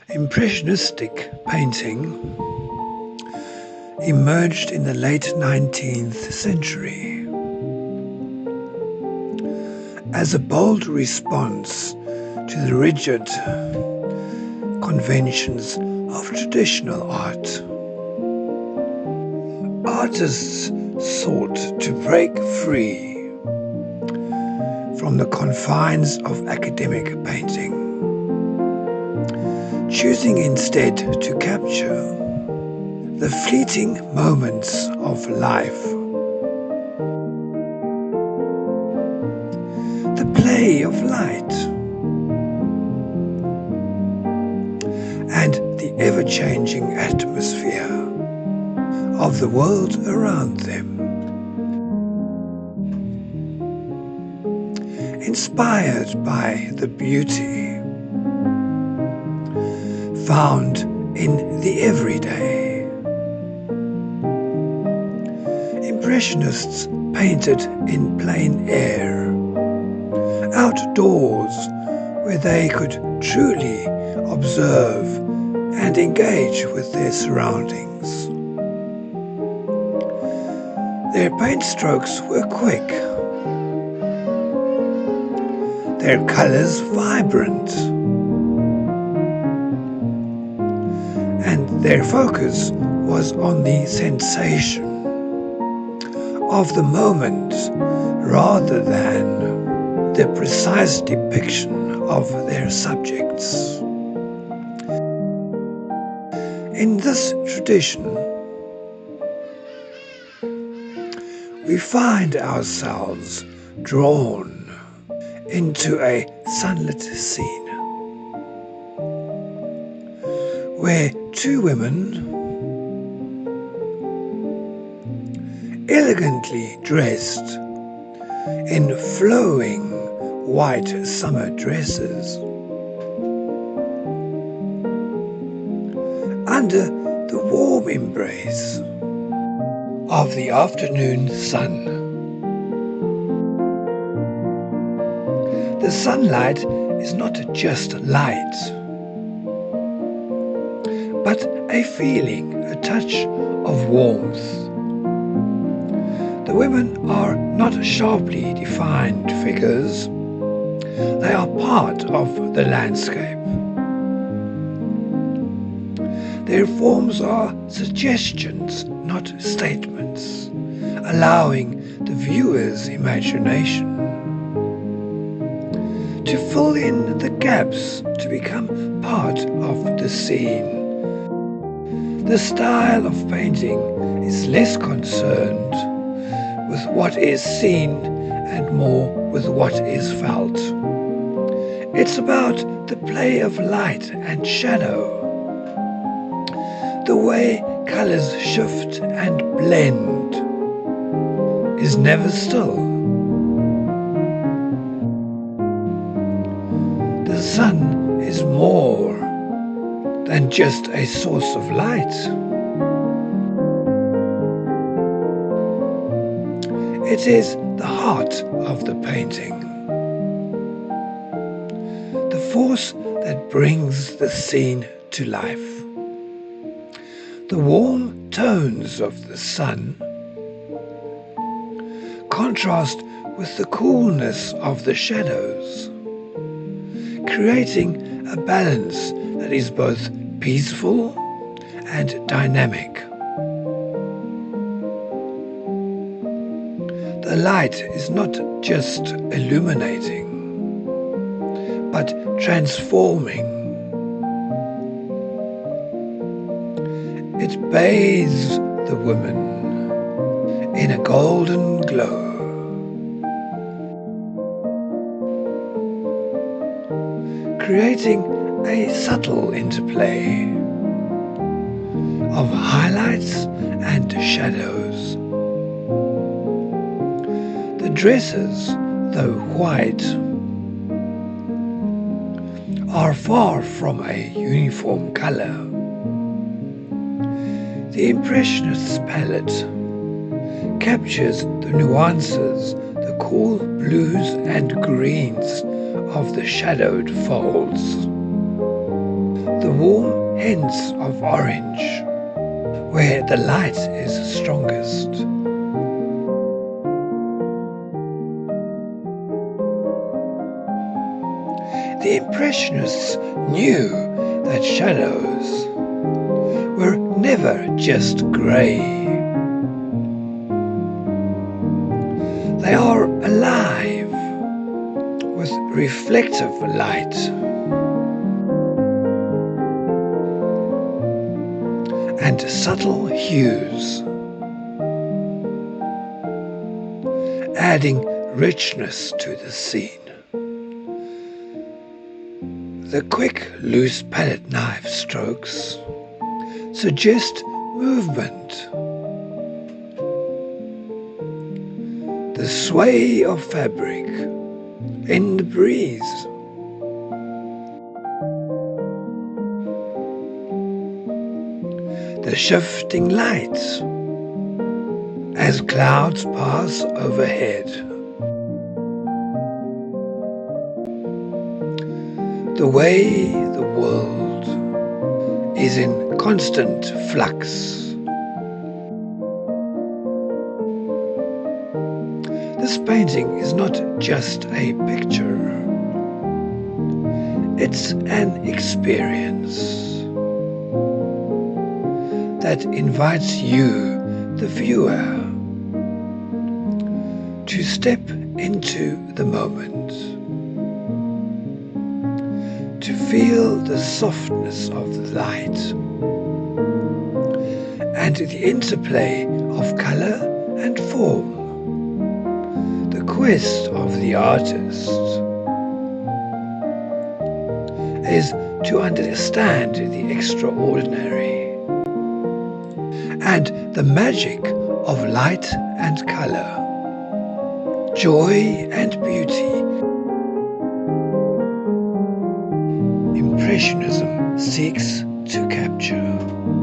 Impressionistic painting emerged in the late 19th century as a bold response to the rigid conventions of traditional art. Artists sought to break free from the confines of academic painting, choosing instead to capture the fleeting moments of life, the play of light, and the ever-changing atmosphere of the world around them. Inspired by the beauty found in the everyday, Impressionists painted in plain air, outdoors where they could truly observe and engage with their surroundings. Their paint strokes were quick, their colors vibrant, and their focus was on the sensation of the moment rather than the precise depiction of their subjects. In this tradition, we find ourselves drawn into a sunlit scene where two women, elegantly dressed in flowing white summer dresses, under the warm embrace of the afternoon sun. The sunlight is not just light, but a feeling, a touch of warmth. The women are not sharply defined figures. They are part of the landscape. Their forms are suggestions, not statements, allowing the viewer's imagination to fill in the gaps, to become part of the scene. The style of painting is less concerned with what is seen and more with what is felt. It's about the play of light and shadow, the way colors shift and blend is never still. The sun is more than just a source of light. It is the heart of the painting, the force that brings the scene to life. The warm tones of the sun contrast with the coolness of the shadows, creating a balance that is both peaceful and dynamic. The light is not just illuminating, but transforming. It bathes the woman in a golden glow, creating a subtle interplay of highlights and shadows. The dresses, though white, are far from a uniform color. The Impressionist's palette captures the nuances, the cool blues and greens of the shadowed folds. the warm hints of orange where the light is strongest. The Impressionists knew that shadows were never just grey. They are alive with reflective light. And subtle hues, adding richness to the scene. The quick, loose palette knife strokes suggest movement. The sway of fabric in the breeze. The shifting light as clouds pass overhead. The way the world is in constant flux. This painting is not just a picture. It's an experience that invites you, the viewer, to step into the moment, to feel the softness of the light and the interplay of color and form, the quest of the artist is to understand the extraordinary and the magic of light and color, joy and beauty. Impressionism seeks to capture